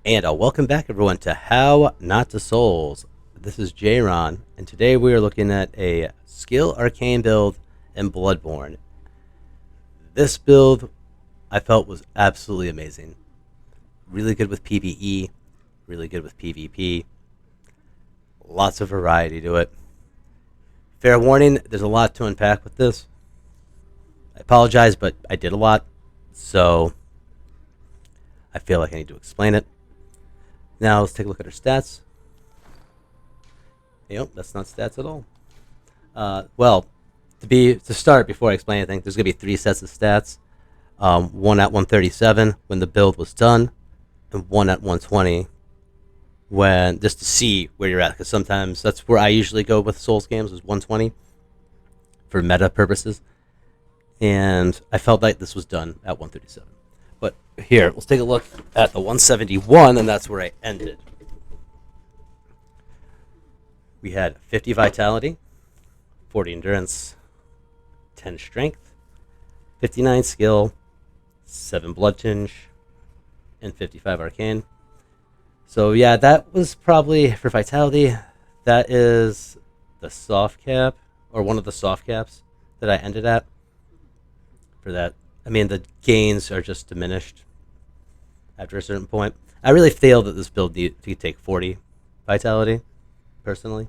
And welcome back, everyone, to How Not to Souls. This is Jron, and today we are looking at a skill arcane build in Bloodborne. This build I felt was absolutely amazing. Really good with PvE, really good with PvP, lots of variety to it. Fair warning, there's a lot to unpack with this. I apologize, but I did a lot, so I feel like I need to explain it. Now let's take a look at our stats. Yep, that's not stats at all. Well, to start before I explain anything, there's gonna be three sets of stats. One at 137 when the build was done, and one at 120 when just to see where you're at. Because sometimes that's where I usually go with Souls games is 120 for meta purposes, and I felt like this was done at 137. But here, let's take a look at the 171, and that's where I ended. We had 50 vitality, 40 endurance, 10 strength, 59 skill, 7 blood tinge, and 55 arcane. So yeah, that was probably for vitality. That is the soft cap, or one of the soft caps that I ended at. For that, I mean, the gains are just diminished after a certain point. I really feel that this build needs to take 40 vitality, personally.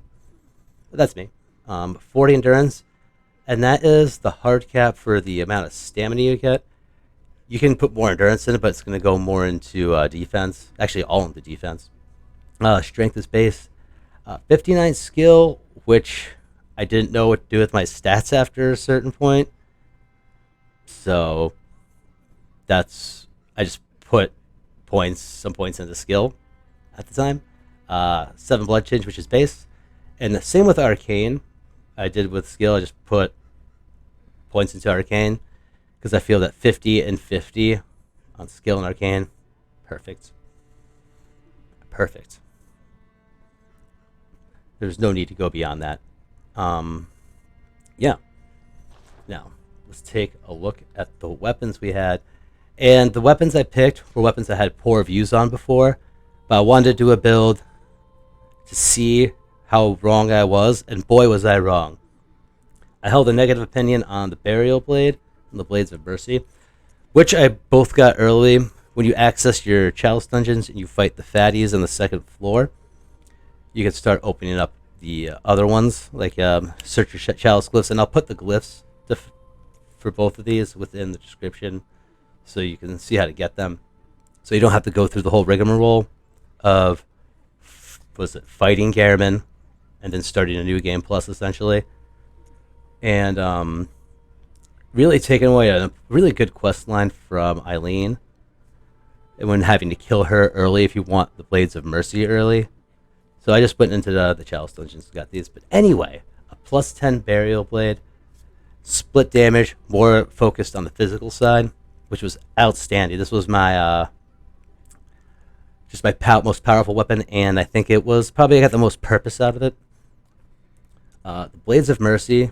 But that's me. 40 endurance, and that is the hard cap for the amount of stamina you get. You can put more endurance in it, but it's going to go more into defense. Actually, all into defense. Strength is base. 59 skill, which I didn't know what to do with my stats after a certain point. So I just put some points into skill at the time. 7 blood tinge, which is base. And the same with arcane. I did with skill. I just put points into arcane because I feel that 50 and 50 on skill and arcane, perfect. Perfect. There's no need to go beyond that. Yeah. Now, let's take a look at the weapons we had. And the weapons I picked were weapons I had poor views on before, but I wanted to do a build to see how wrong I was, and boy was I wrong. I held a negative opinion on the Burial Blade and the Blades of Mercy, which I both got early. When you access your Chalice dungeons and you fight the fatties on the second floor, you can start opening up the other ones, like search your Chalice glyphs, and I'll put the glyphs for both of these within the description so you can see how to get them. So you don't have to go through the whole rigmarole of fighting Garamond and then starting a new game plus, essentially. And really taking away a really good quest line from Eileen, and when having to kill her early if you want the Blades of Mercy early. So I just went into the Chalice dungeons and got these. But anyway, a plus 10 Burial Blade, split damage, more focused on the physical side, which was outstanding. This was my just my most powerful weapon, and I think it was probably I got the most purpose out of it. The Blades of Mercy,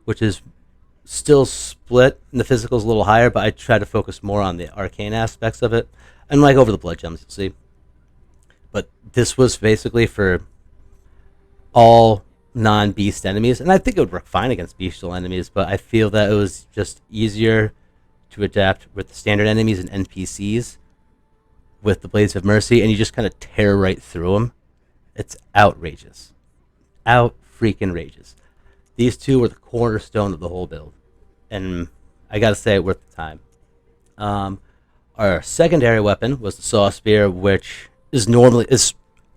which is still split, and the physical's a little higher, but I try to focus more on the arcane aspects of it, and like over the blood gems, you'll see. But this was basically for all non-beast enemies, and I think it would work fine against bestial enemies, but I feel that it was just easier to adapt with the standard enemies and NPCs with the Blades of Mercy, and you just kind of tear right through them. It's outrageous. Out-freaking rageous. These two were the cornerstone of the whole build, and I gotta say, worth the time. Our secondary weapon was the Saw Spear, which is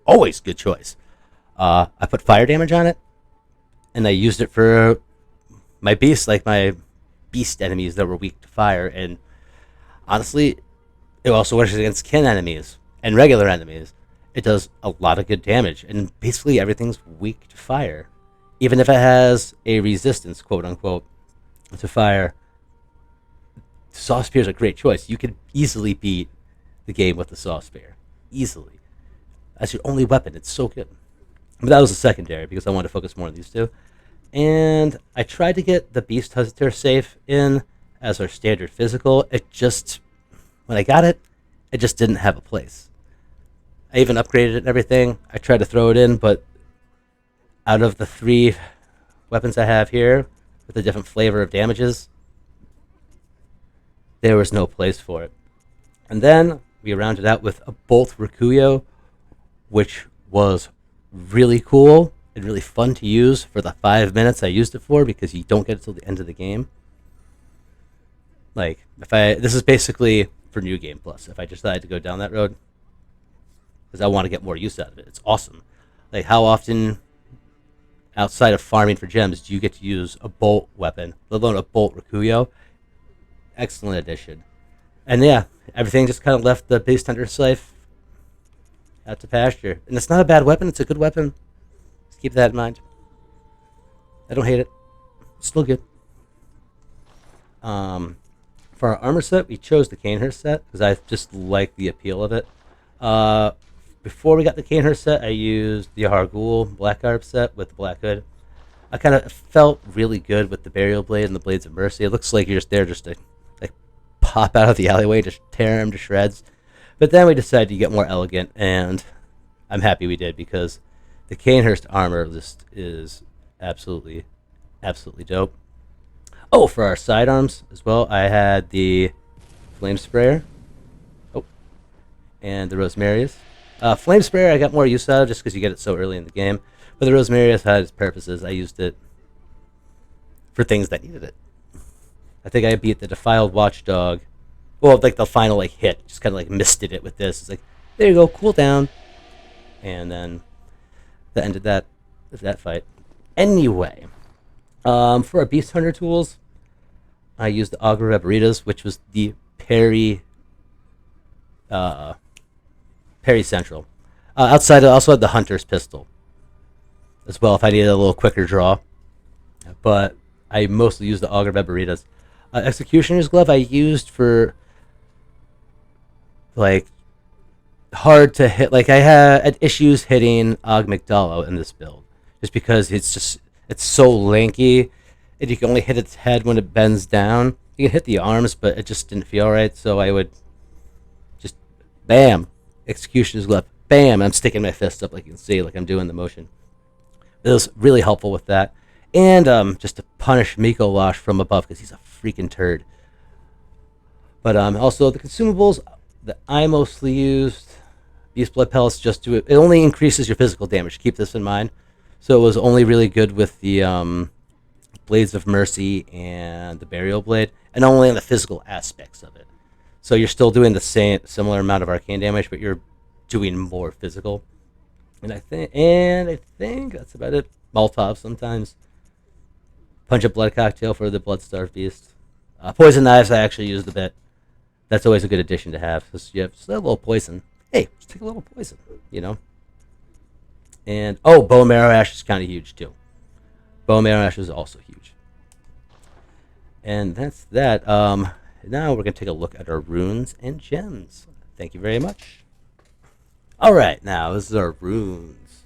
always a good choice. I put fire damage on it, and I used it for my beasts, like my beast enemies that were weak to fire. And honestly, it also works against kin enemies and regular enemies. It does a lot of good damage, and basically everything's weak to fire. Even if it has a resistance, quote unquote, to fire, Saw Spear is a great choice. You could easily beat the game with the Saw Spear. Easily. That's your only weapon. It's so good. But that was a secondary because I wanted to focus more on these two. And I tried to get the Beast Hunter safe in as our standard physical. When I got it, it just didn't have a place. I even upgraded it and everything. I tried to throw it in, but out of the 3 weapons I have here with a different flavor of damages, there was no place for it. And then we rounded out with a Bolt Rakuyo, which was really cool and really fun to use for the 5 minutes I used it for, because you don't get it till the end of the game. Like, this is basically for New Game Plus. If I decided to go down that road, because I want to get more use out of it, it's awesome. Like, how often outside of farming for gems do you get to use a bolt weapon, let alone a Bolt Rakuyo? Excellent addition. And yeah, everything just kind of left the Beast Hunter's life out to pasture. And it's not a bad weapon, it's a good weapon. Just keep that in mind. I don't hate it. It's still good. For our armor set, we chose the Canehurst set because I just like the appeal of it. Before we got the Canehurst set, I used the Hargul Black Garb set with the Black Hood. I kind of felt really good with the Burial Blade and the Blades of Mercy. It looks like you're just there just to like pop out of the alleyway, just tear them to shreds. But then we decided to get more elegant, and I'm happy we did, because the Canehurst armor just is absolutely, absolutely dope. Oh, for our sidearms as well, I had the Flame Sprayer. Oh, and the Rosmarius. Flame Sprayer I got more use out of just because you get it so early in the game. But the Rosmarius had its purposes. I used it for things that needed it. I think I beat the Defiled Watchdog. Well, like the final like hit, just kind of like misted it with this. It's like, there you go, cool down. And then that ended that fight. Anyway, for our Beast Hunter tools, I used the Augur Rebaritas, which was the parry central. Outside, I also had the Hunter's Pistol as well if I needed a little quicker draw. But I mostly used the Augur Rebaritas. Executioner's Glove I used for like hard to hit. Like, I had issues hitting Og Magdalo in this build just because it's so lanky, and you can only hit its head when it bends down. You can hit the arms, but it just didn't feel right, so I would just bam, Executioner's Glove, bam, I'm sticking my fist up like you can see, like I'm doing the motion. It was really helpful with that. And just to punish Miko Wash from above, because he's a freaking turd. But also the consumables that I mostly used, Beast Blood Pellets, just do it. It only increases your physical damage. Keep this in mind. So it was only really good with the Blades of Mercy and the Burial Blade, and only on the physical aspects of it. So you're still doing the similar amount of arcane damage, but you're doing more physical. And I think that's about it. Molotov sometimes. Punch of Blood Cocktail for the Blood-Starved Beast. Poison Knives I actually used a bit. That's always a good addition to have, because you have just a little poison. Hey, just take a little poison, you know? And, oh, Bow and Arrow Ash is kind of huge, too. Bow and Arrow Ash is also huge. And that's that. Now we're going to take a look at our runes and gems. Thank you very much. All right, now this is our runes.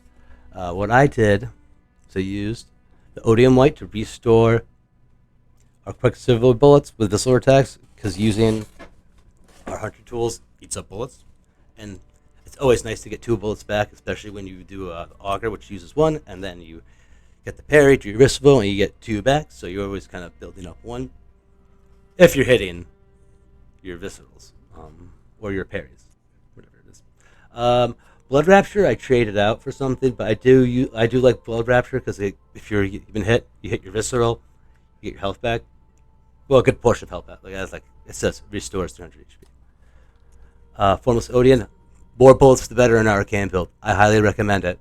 What I did, so I used the Odium White to restore our Quicksilver bullets with Visceral attacks, because using our Hunter tools eats up bullets. And it's always nice to get 2 bullets back, especially when you do a Augur, which uses 1, and then you get the parry to your Wristable, and you get 2 back, so you're always kind of building up 1. If you're hitting your Viscerals, or your parries, whatever it is. Blood Rapture I traded out for something, but I do like Blood Rapture, because if you're even hit, you hit your Visceral, you get your health back. Well, a good portion of health back. Like it says, restores 300 HP. Formless Odium, more bullets the better in our Arcane build. I highly recommend it.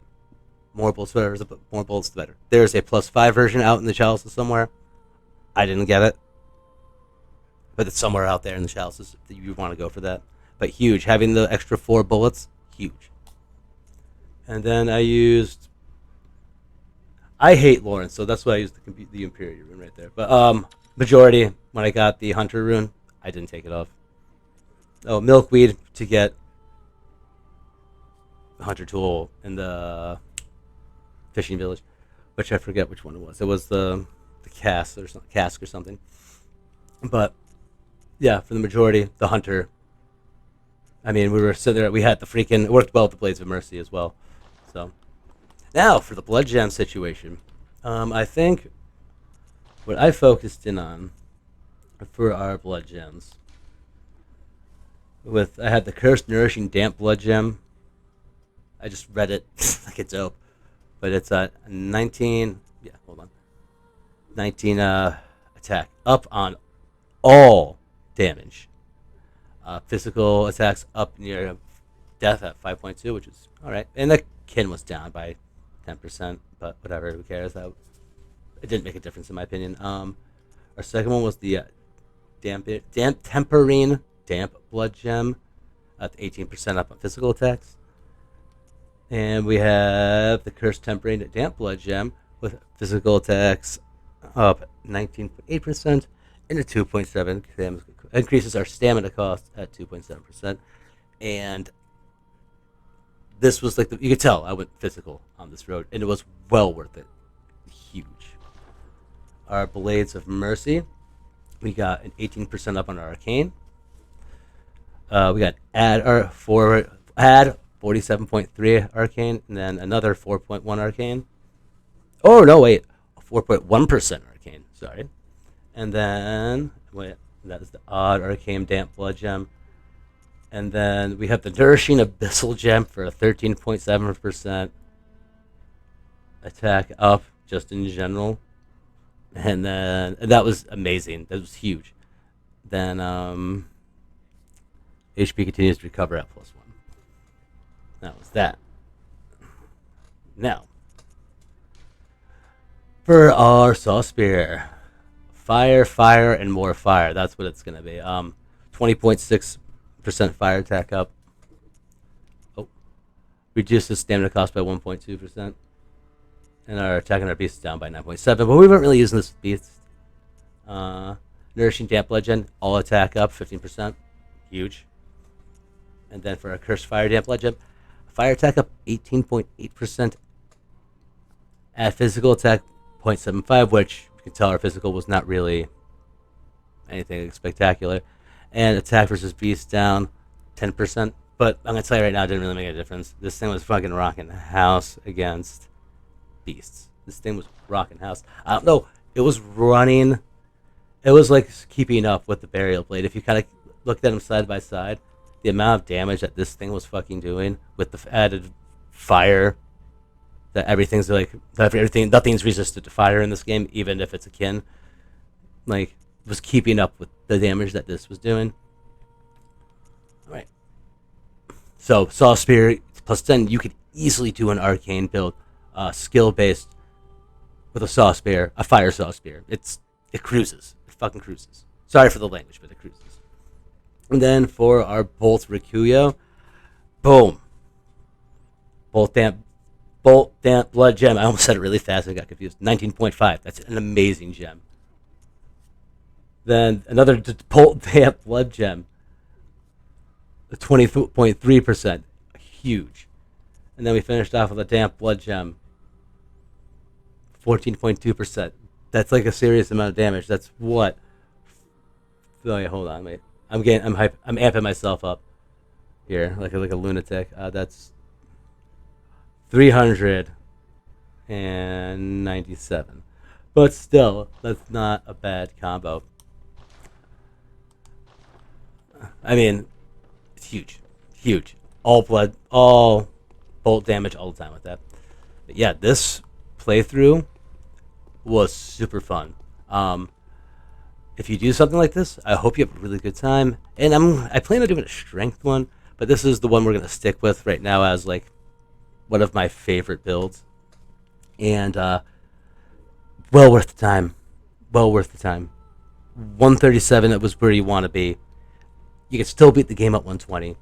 More bullets the better. More bullets the better. There's a +5 version out in the chalices somewhere. I didn't get it, but it's somewhere out there in the chalices if you want to go for that. But huge, having the extra 4 bullets, huge. And then I hate Lawrence, so that's why I used the Imperial rune right there. But majority, when I got the Hunter rune, I didn't take it off. Oh, Milkweed to get the Hunter tool in the fishing village, which I forget which one it was. It was the cask or something. But yeah, for the majority, the Hunter I mean, we were sitting there. We had the freaking. It worked well with the Blades of Mercy as well. So now for the Blood Gem situation. I think what I focused in on for our Blood Gems. I had the Cursed Nourishing Damp Blood Gem. I just read it like it's dope, but it's a 19. Yeah, hold on. 19 attack up on all damage. Physical attacks up near death at 5.2, which is all right. And the kin was down by 10%, but whatever. Who cares? It didn't make a difference in my opinion. Our second one was the Tempering Damp Blood Gem at 18% up on physical attacks. And we have the Cursed Tempering Damp Blood Gem with physical attacks up 19.8% and a 2.7 increases our stamina cost at 2.7%. And this was like you could tell I went physical on this road, and it was well worth it. Huge. Our Blades of Mercy, we got an 18% up on our Arcane. We got add 47.3 Arcane, and then another 4.1 Arcane. Oh no, wait, 4.1% Arcane. Sorry, and then that is the odd Arcane Damp Blood Gem, and then we have the Nourishing Abyssal Gem for a 13.7% attack up just in general, and that was amazing. That was huge. Then HP continues to recover at +1. That was that. Now, for our Saw Spear, fire, and more fire. That's what it's going to be. 20.6% fire attack up. Oh. Reduces stamina cost by 1.2%. And our attack on our beast is down by 9.7%. But we weren't really using this beast. Nourishing Damp Blood Gem, all attack up 15%. Huge. And then for our Cursed Fire Damp Blood Gem, fire attack up 18.8%. At physical attack 0.75, which you can tell our physical was not really anything spectacular. And attack versus beast down 10%. But I'm going to tell you right now, it didn't really make a difference. This thing was fucking rocking house against beasts. This thing was rocking house. I don't know. It was running. It was like keeping up with the Burial Blade. If you kind of looked at them side by side, the amount of damage that this thing was fucking doing with the added fire, that nothing's resistant to fire in this game, even if it's a kin, like, was keeping up with the damage that this was doing. All right. So, Saw Spear plus 10, you could easily do an Arcane build, skill-based, with a Saw Spear, a Fire Saw Spear. It cruises. It fucking cruises. Sorry for the language, but it cruises. And then for our Bolt Rikuyo, boom. Bolt Damp Blood Gem. I almost said it really fast and got confused. 19.5. That's an amazing gem. Then another Bolt Damp Blood Gem. 20.3%. Huge. And then we finished off with a Damp Blood Gem. 14.2%. That's like a serious amount of damage. That's what? Oh yeah, hold on, wait. I'm amping myself up here like a lunatic. That's 397, but still, that's not a bad combo. I mean, it's huge. All blood, all bolt damage all the time with that. But yeah, this playthrough was super fun. If you do something like this, I hope you have a really good time. And I plan on doing a strength one, but this is the one we're going to stick with right now as like one of my favorite builds. And well worth the time. 137, that was where you want to be. You can still beat the game at 120.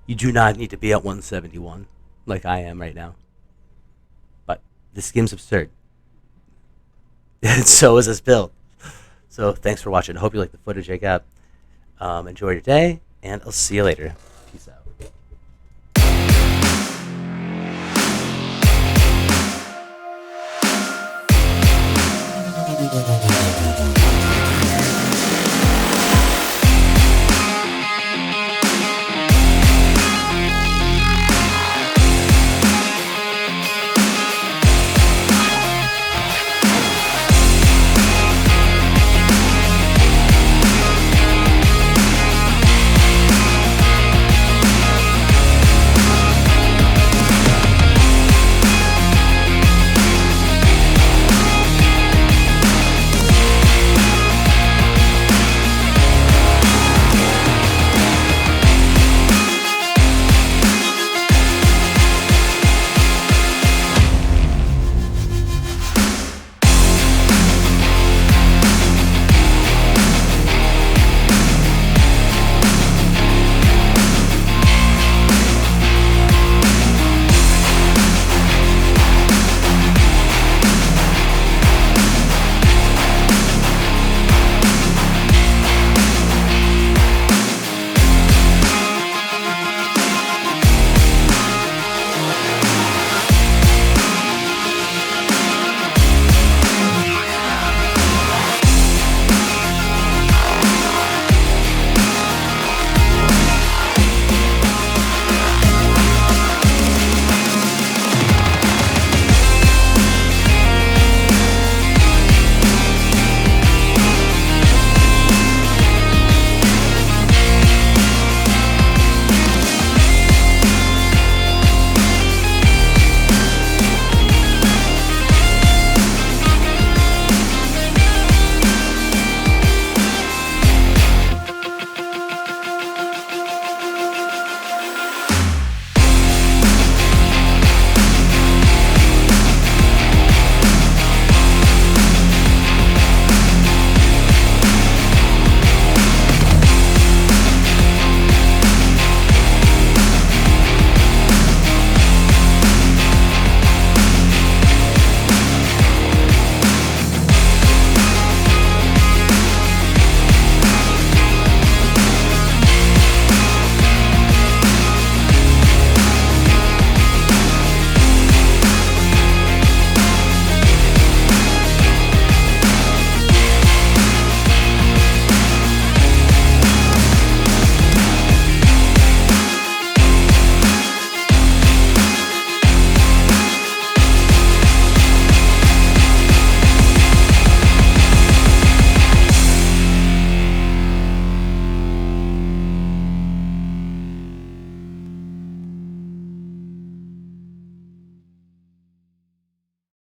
You do not need to be at 171 like I am right now. But this game's absurd. And so is this build. So thanks for watching. I hope you like the footage I got. Enjoy your day, and I'll see you later.